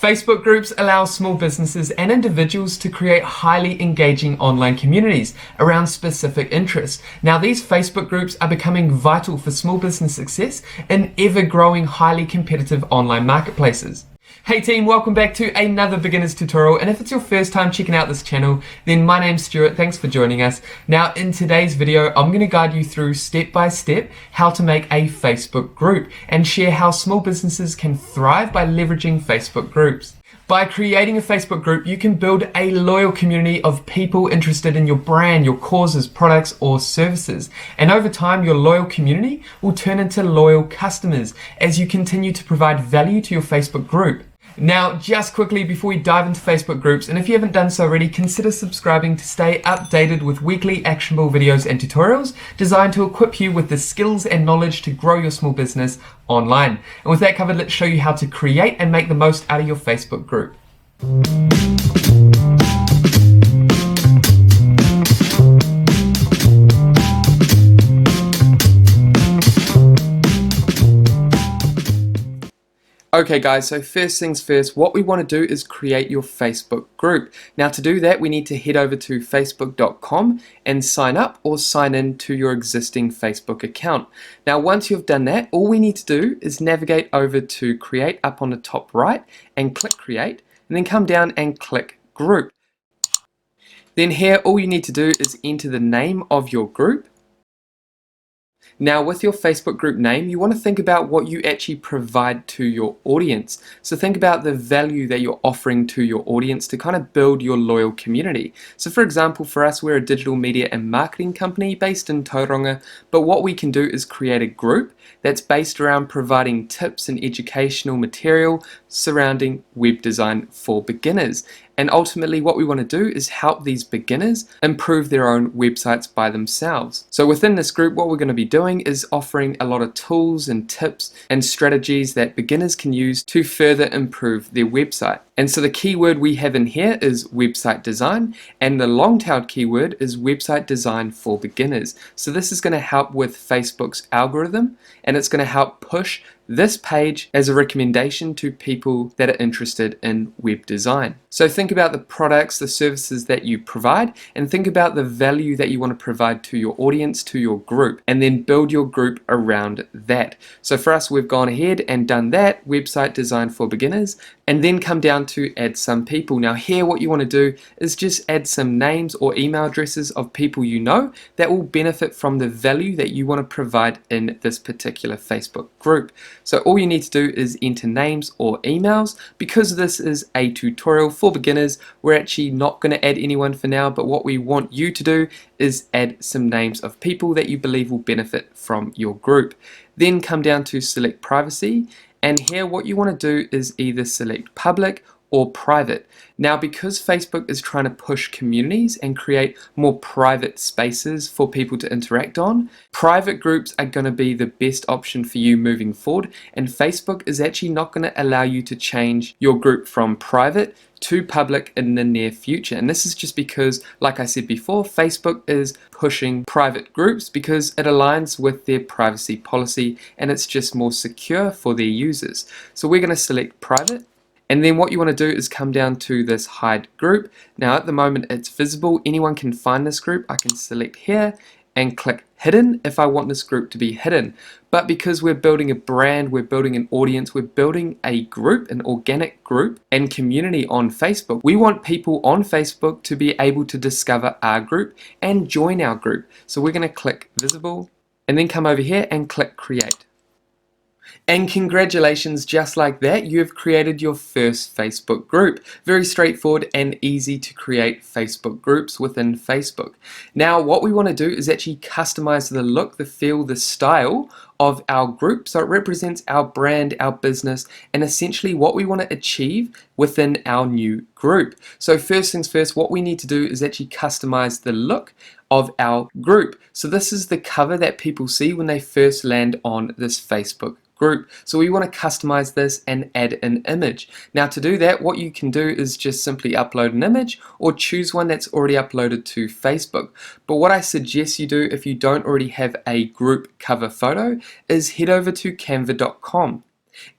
Facebook groups allow small businesses and individuals to create highly engaging online communities around specific interests. Now, these Facebook groups are becoming vital for small business success in ever-growing, highly competitive online marketplaces. Hey team, welcome back to another beginner's tutorial, and if it's your first time checking out this channel, then my name's Stewart. Thanks for joining us. Now, in today's video, I'm going to guide you through step by step how to make a Facebook group and share how small businesses can thrive by leveraging Facebook groups. By creating a Facebook group, you can build a loyal community of people interested in your brand, your causes, products, or services. And over time, your loyal community will turn into loyal customers as you continue to provide value to your Facebook group. Now, just quickly before we dive into Facebook groups, and if you haven't done so already, consider subscribing to stay updated with weekly actionable videos and tutorials designed to equip you with the skills and knowledge to grow your small business online. And with that covered, let's show you how to create and make the most out of your Facebook group. Okay guys, so first things first, what we want to do is create your Facebook group. Now to do that, we need to head over to facebook.com and sign up or sign in to your existing Facebook account. Now once you've done that, all we need to do is navigate over to create up on the top right and click create, and then come down and click group. Then here, all you need to do is enter the name of your group. Now with your Facebook group name, you want to think about what you actually provide to your audience. So think about the value that you're offering to your audience to kind of build your loyal community. So for example, for us, we're a digital media and marketing company based in Tauranga, but what we can do is create a group that's based around providing tips and educational material surrounding web design for beginners. And ultimately what we want to do is help these beginners improve their own websites by themselves. So within this group, what we're going to be doing is offering a lot of tools and tips and strategies that beginners can use to further improve their website. And so the keyword we have in here is website design, and the long-tailed keyword is website design for beginners. So this is going to help with Facebook's algorithm, and it's going to help push this page as a recommendation to people that are interested in web design. So think about the products, the services that you provide, and think about the value that you want to provide to your audience, to your group, and then build your group around that. So for us, we've gone ahead and done that, website design for beginners, and then come down to add some people. Now here, what you want to do is just add some names or email addresses of people you know that will benefit from the value that you want to provide in this particular Facebook group. So all you need to do is enter names or emails. Because this is a tutorial for beginners, we're actually not going to add anyone for now, but what we want you to do is add some names of people that you believe will benefit from your group. Then come down to select privacy, and here what you want to do is either select public or private. Now because Facebook is trying to push communities and create more private spaces for people to interact on, private groups are going to be the best option for you moving forward, and Facebook is actually not going to allow you to change your group from private to public in the near future. And this is just because, like I said before, Facebook is pushing private groups because it aligns with their privacy policy and it's just more secure for their users. So we're going to select private. And then what you want to do is come down to this hide group. Now at the moment it's visible, anyone can find this group. I can select here and click hidden if I want this group to be hidden. But because we're building a brand, we're building an audience, we're building a group, an organic group and community on Facebook, we want people on Facebook to be able to discover our group and join our group. So we're going to click visible and then come over here and click create. And congratulations, just like that, you have created your first Facebook group. Very straightforward and easy to create Facebook groups within Facebook. Now, what we want to do is actually customize the look, the feel, the style of our group so it represents our brand, our business, and essentially what we want to achieve within our new group. So first things first, what we need to do is actually customize the look of our group. So this is the cover that people see when they first land on this Facebook group. So we want to customize this and add an image. Now to do that, what you can do is just simply upload an image or choose one that's already uploaded to Facebook. But what I suggest you do if you don't already have a group cover photo is head over to canva.com.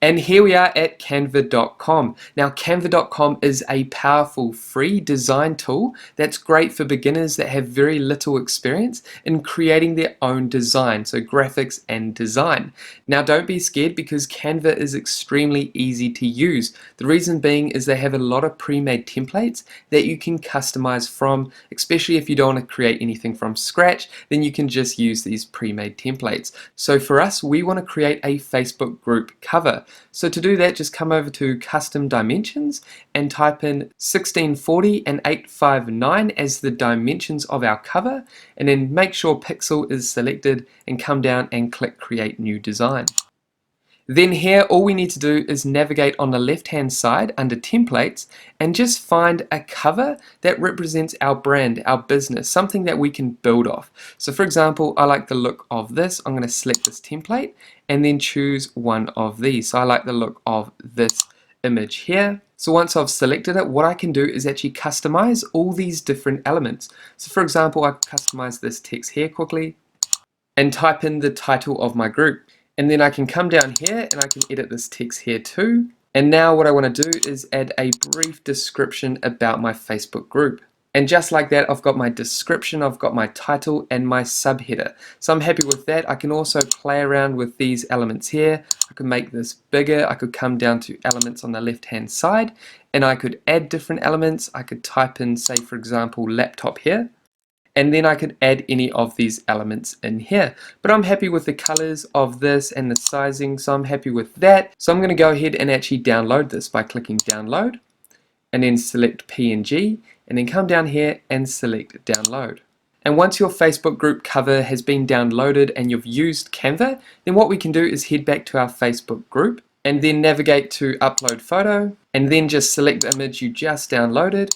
And here we are at canva.com. Now canva.com is a powerful free design tool that's great for beginners that have very little experience in creating their own design, so graphics and design. Now don't be scared because Canva is extremely easy to use. The reason being is they have a lot of pre-made templates that you can customize from, especially if you don't want to create anything from scratch, then you can just use these pre-made templates. So for us, we want to create a Facebook group cover. So to do that, just come over to custom dimensions and type in 1640 and 859 as the dimensions of our cover, and then make sure pixel is selected and come down and click create new design. Then here all we need to do is navigate on the left hand side under templates and just find a cover that represents our brand, our business, something that we can build off. So for example, I like the look of this. I'm going to select this template and then choose one of these. So I like the look of this image here. So once I've selected it, what I can do is actually customize all these different elements. So for example, I can customize this text here quickly and type in the title of my group. And then I can come down here and I can edit this text here too. And now what I want to do is add a brief description about my Facebook group. And just like that, I've got my description, I've got my title and my subheader. So I'm happy with that. I can also play around with these elements here. I could make this bigger. I could come down to elements on the left hand side and I could add different elements. I could type in, say for example, laptop here. And then I could add any of these elements in here. But I'm happy with the colors of this and the sizing, so I'm happy with that. So I'm going to go ahead and actually download this by clicking download and then select PNG and then come down here and select download. And once your Facebook group cover has been downloaded and you've used Canva, then what we can do is head back to our Facebook group and then navigate to upload photo and then just select the image you just downloaded.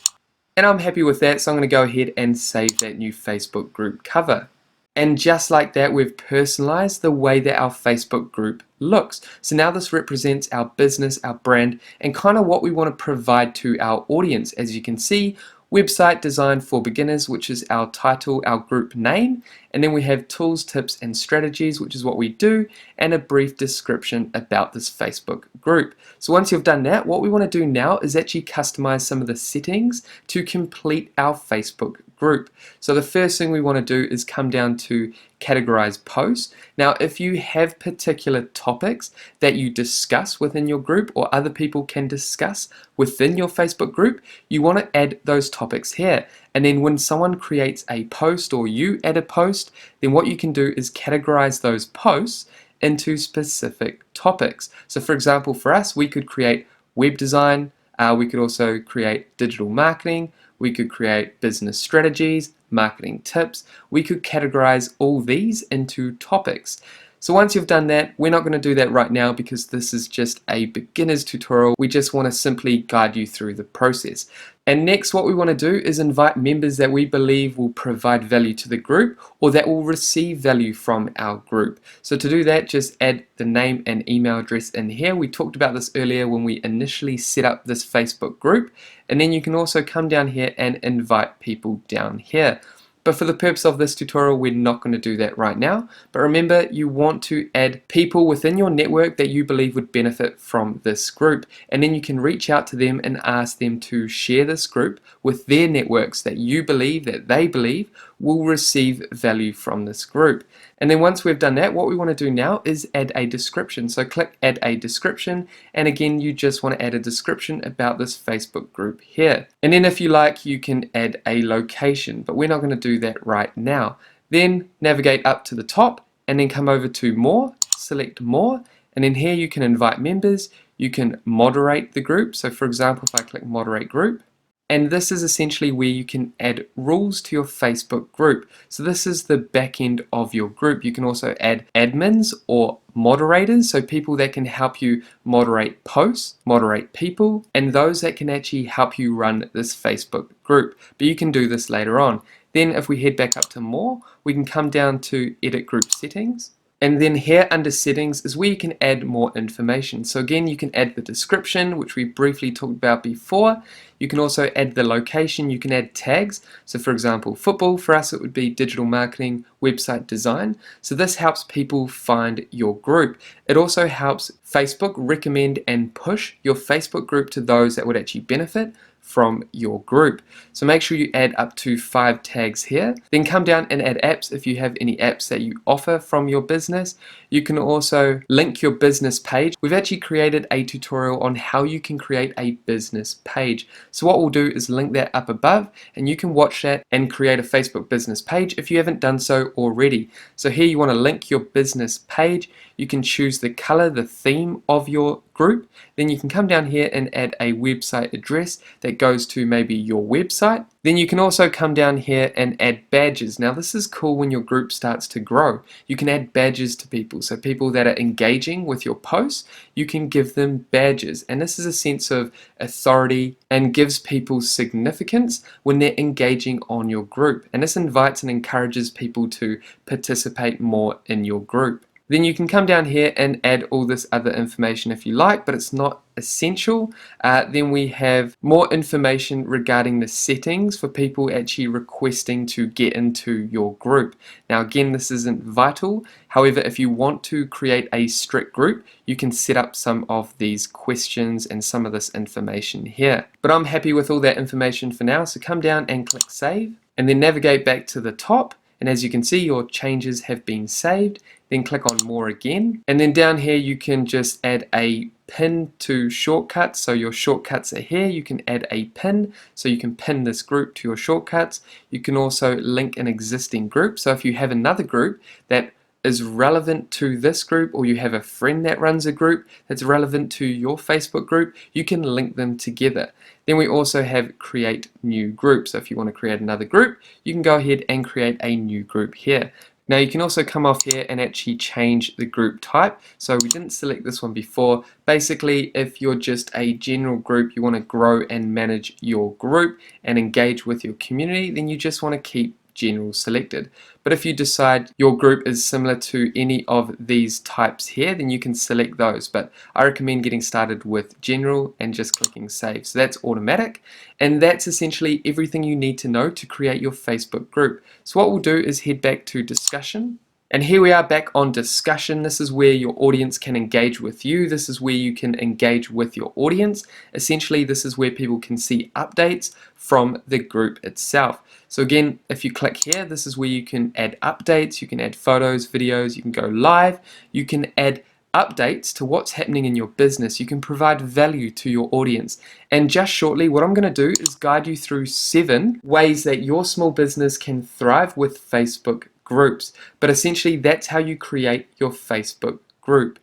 And I'm happy with that, so I'm going to go ahead and save that new Facebook group cover. And just like that, we've personalized the way that our Facebook group looks. So now this represents our business, our brand, and kind of what we want to provide to our audience. As you can see, website design for beginners, which is our title, our group name, and then we have tools, tips, and strategies, which is what we do, and a brief description about this Facebook group. So once you've done that, what we want to do now is actually customize some of the settings to complete our Facebook group. So the first thing we want to do is come down to categorize posts. Now if you have particular topics that you discuss within your group or other people can discuss within your Facebook group, you want to add those topics here. And then when someone creates a post or you add a post, then what you can do is categorize those posts into specific topics. So for example, for us, we could create web design, we could also create digital marketing, we could create business strategies, marketing tips. We could categorize all these into topics. So once you've done that, we're not going to do that right now because this is just a beginner's tutorial. We just want to simply guide you through the process. And next, what we want to do is invite members that we believe will provide value to the group or that will receive value from our group. So to do that, just add the name and email address in here. We talked about this earlier when we initially set up this Facebook group. And then you can also come down here and invite people down here. But for the purpose of this tutorial, we're not going to do that right now. But remember, you want to add people within your network that you believe would benefit from this group. And then you can reach out to them and ask them to share this group with their networks that you believe, that they believe, will receive value from this group. And then once we've done that, what we want to do now is add a description. So click add a description, and again you just want to add a description about this Facebook group here. And then if you like, you can add a location, but we're not going to do that right now. Then navigate up to the top and then come over to more, select more, and then here you can invite members, you can moderate the group. So for example, if I click moderate group, and this is essentially where you can add rules to your Facebook group. So this is the back end of your group. You can also add admins or moderators, so people that can help you moderate posts, moderate people, and those that can actually help you run this Facebook group. But you can do this later on. Then if we head back up to more, we can come down to edit group settings. And then here under settings is where you can add more information. So again, you can add the description, which we briefly talked about before. You can also add the location, you can add tags. So for example, football, for us it would be digital marketing, website design. So this helps people find your group. It also helps Facebook recommend and push your Facebook group to those that would actually benefit from your group. So make sure you add up to 5 tags here. Then come down and add apps if you have any apps that you offer from your business. You can also link your business page. We've actually created a tutorial on how you can create a business page. So what we'll do is link that up above and you can watch that and create a Facebook business page if you haven't done so already. So here you want to link your business page. You can choose the color, the theme of your group. Then you can come down here and add a website address that goes to maybe your website. Then you can also come down here and add badges. Now this is cool when your group starts to grow. You can add badges to people. So people that are engaging with your posts, you can give them badges. And this is a sense of authority and gives people significance when they're engaging on your group. And this invites and encourages people to participate more in your group. Then you can come down here and add all this other information if you like, but it's not essential. Then we have more information regarding the settings for people actually requesting to get into your group. Now again, this isn't vital. However, if you want to create a strict group, you can set up some of these questions and some of this information here. But I'm happy with all that information for now, so come down and click save and then navigate back to the top. And as you can see, your changes have been saved. Then click on more again. And then down here, you can just add a pin to shortcuts. So your shortcuts are here. You can add a pin. So you can pin this group to your shortcuts. You can also link an existing group. So if you have another group that is relevant to this group, or you have a friend that runs a group that's relevant to your Facebook group, you can link them together. Then we also have create new group. So if you want to create another group, you can go ahead and create a new group here. Now you can also come off here and actually change the group type. So we didn't select this one before. Basically, if you're just a general group, you want to grow and manage your group and engage with your community, then you just want to keep general selected. But if you decide your group is similar to any of these types here, then you can select those. But I recommend getting started with general and just clicking save. So that's automatic. And that's essentially everything you need to know to create your Facebook group. So what we'll do is head back to discussion. And here we are back on discussion. This is where your audience can engage with you. This is where you can engage with your audience. Essentially, this is where people can see updates from the group itself. So again, if you click here, this is where you can add updates, you can add photos, videos, you can go live, you can add updates to what's happening in your business. You can provide value to your audience. And just shortly, what I'm going to do is guide you through 7 ways that your small business can thrive with Facebook groups. But essentially, that's how you create your Facebook group.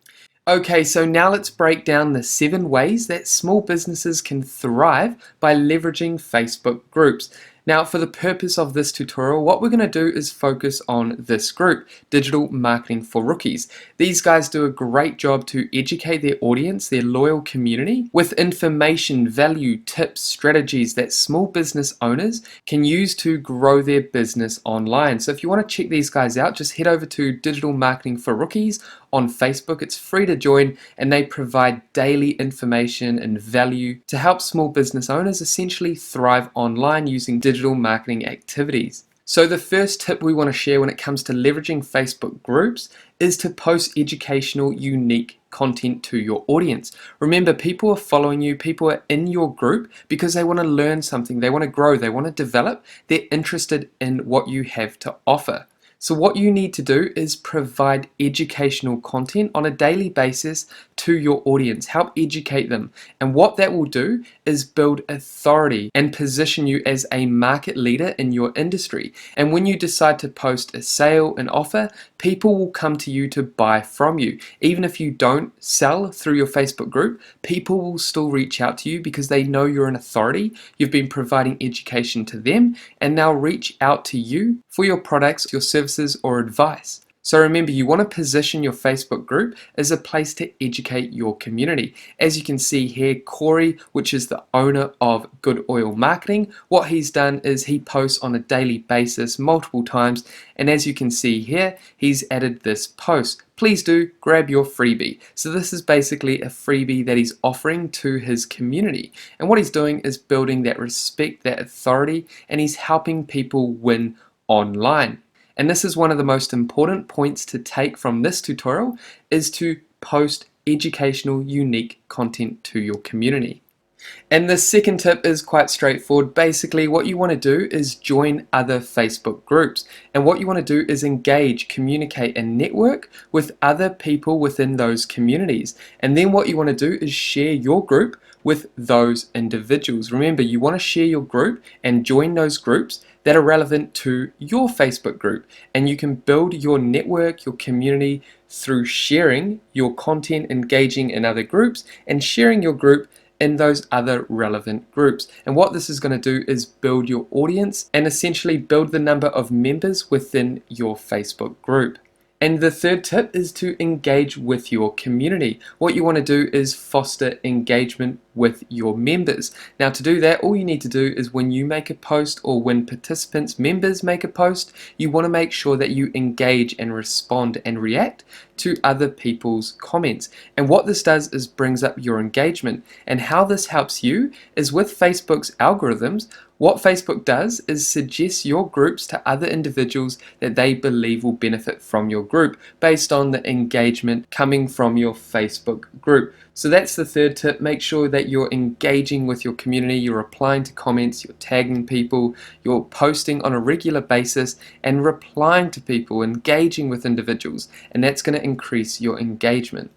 Okay, so now let's break down the 7 ways that small businesses can thrive by leveraging Facebook groups. Now, for the purpose of this tutorial, what we're going to do is focus on this group, Digital Marketing for Rookies. These guys do a great job to educate their audience, their loyal community, with information, value, tips, strategies that small business owners can use to grow their business online. So if you want to check these guys out, just head over to Digital Marketing for Rookies on Facebook. It's free to join and they provide daily information and value to help small business owners essentially thrive online using digital marketing activities. So the first tip we want to share when it comes to leveraging Facebook groups is to post educational, unique content to your audience. Remember, people are following you, people are in your group because they want to learn something, they want to grow, they want to develop, they're interested in what you have to offer. So what you need to do is provide educational content on a daily basis to your audience. Help educate them. And what that will do is build authority and position you as a market leader in your industry. And when you decide to post a sale, an offer, people will come to you to buy from you. Even if you don't sell through your Facebook group, people will still reach out to you because they know you're an authority. You've been providing education to them and they'll reach out to you for your products, your services, or advice. So remember, you want to position your Facebook group as a place to educate your community. As you can see here, Corey, which is the owner of Good Oil Marketing, what he's done is he posts on a daily basis multiple times, and as you can see here, he's added this post. Please do grab your freebie. So this is basically a freebie that he's offering to his community. And what he's doing is building that respect, that authority, and he's helping people win online. And this is one of the most important points to take from this tutorial, is to post educational, unique content to your community. And the second tip is quite straightforward. Basically, what you want to do is join other Facebook groups. And what you want to do is engage, communicate, and network with other people within those communities. And then what you want to do is share your group with those individuals. Remember, you want to share your group and join those groups that are relevant to your Facebook group. And you can build your network, your community, through sharing your content, engaging in other groups, and sharing your group in those other relevant groups. And what this is going to do is build your audience and essentially build the number of members within your Facebook group. And the third tip is to engage with your community. What you want to do is foster engagement with your members. Now, to do that, all you need to do is when you make a post, or when participants, members make a post, you want to make sure that you engage and respond and react to other people's comments. And what this does is brings up your engagement. And how this helps you is with Facebook's algorithms. What Facebook does is suggest your groups to other individuals that they believe will benefit from your group based on the engagement coming from your Facebook group. So that's the third tip. Make sure that you're engaging with your community, you're replying to comments, you're tagging people, you're posting on a regular basis and replying to people, engaging with individuals, and that's going to increase your engagement.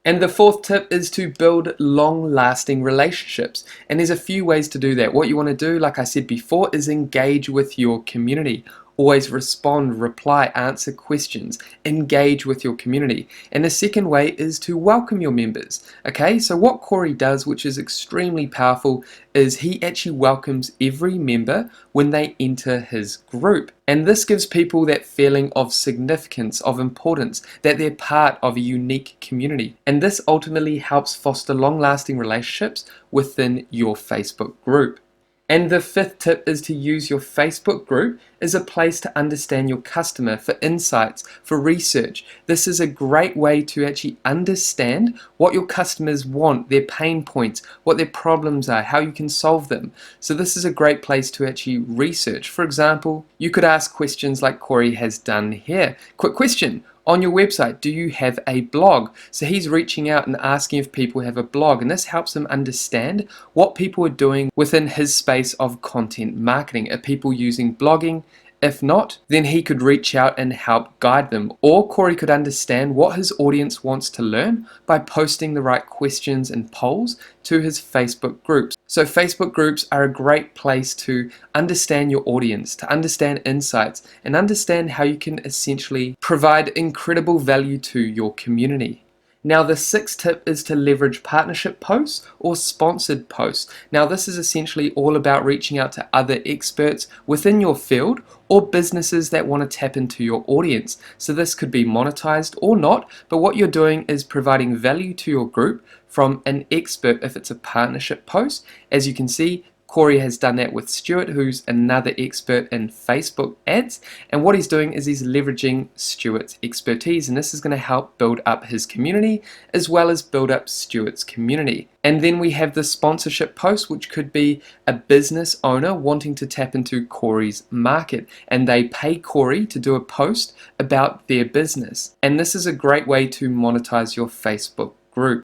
And the fourth tip is to build long-lasting relationships. And there's a few ways to do that. What you want to do, like I said before, is engage with your community. Always respond, reply, answer questions, engage with your community. And the second way is to welcome your members. Okay, so what Corey does, which is extremely powerful, is he actually welcomes every member when they enter his group. And this gives people that feeling of significance, of importance, that they're part of a unique community. And this ultimately helps foster long-lasting relationships within your Facebook group. And the fifth tip is to use your Facebook group as a place to understand your customer, for insights, for research. This is a great way to actually understand what your customers want, their pain points, what their problems are, how you can solve them. So this is a great place to actually research. For example, you could ask questions like Corey has done here. Quick question. On your website, do you have a blog? So he's reaching out and asking if people have a blog, and this helps him understand what people are doing within his space of content marketing. Are people using blogging? If not, then he could reach out and help guide them. Or Corey could understand what his audience wants to learn by posting the right questions and polls to his Facebook groups. So Facebook groups are a great place to understand your audience, to understand insights, and understand how you can essentially provide incredible value to your community. Now, the sixth tip is to leverage partnership posts or sponsored posts. Now, this is essentially all about reaching out to other experts within your field or businesses that want to tap into your audience. So this could be monetized or not, but what you're doing is providing value to your group from an expert if it's a partnership post. As you can see, Corey has done that with Stewart, who's another expert in Facebook ads, and what he's doing is he's leveraging Stewart's expertise, and this is going to help build up his community as well as build up Stewart's community. And then we have the sponsorship post, which could be a business owner wanting to tap into Corey's market, and they pay Corey to do a post about their business. And this is a great way to monetize your Facebook group.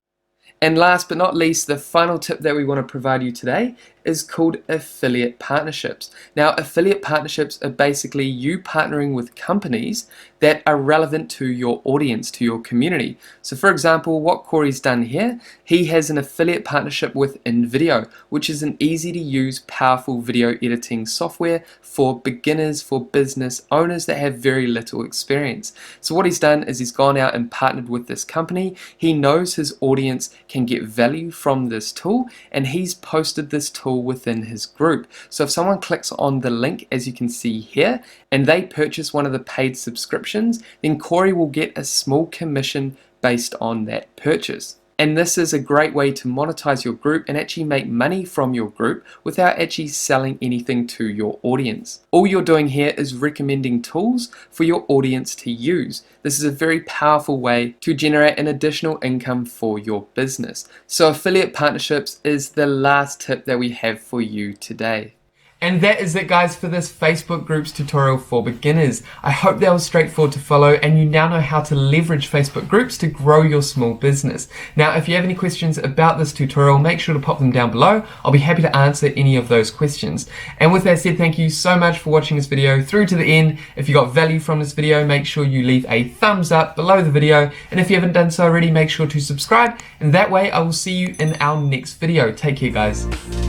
And last but not least, the final tip that we want to provide you today is called affiliate partnerships. Now, affiliate partnerships are basically you partnering with companies that are relevant to your audience, to your community. So for example, what Corey's done here, he has an affiliate partnership with InVideo, which is an easy to use, powerful video editing software for beginners, for business owners that have very little experience. So what he's done is he's gone out and partnered with this company. He knows his audience can get value from this tool, and he's posted this tool tool within his group. So if someone clicks on the link, as you can see here, and they purchase one of the paid subscriptions, then Corey will get a small commission based on that purchase. And this is a great way to monetize your group and actually make money from your group without actually selling anything to your audience. All you're doing here is recommending tools for your audience to use. This is a very powerful way to generate an additional income for your business. So affiliate partnerships is the last tip that we have for you today. And that is it, guys, for this Facebook groups tutorial for beginners. I hope that was straightforward to follow and you now know how to leverage Facebook groups to grow your small business. Now, if you have any questions about this tutorial, make sure to pop them down below. I'll be happy to answer any of those questions. And with that said, thank you so much for watching this video through to the end. If you got value from this video, make sure you leave a thumbs up below the video. And if you haven't done so already, make sure to subscribe. And that way I will see you in our next video. Take care, guys.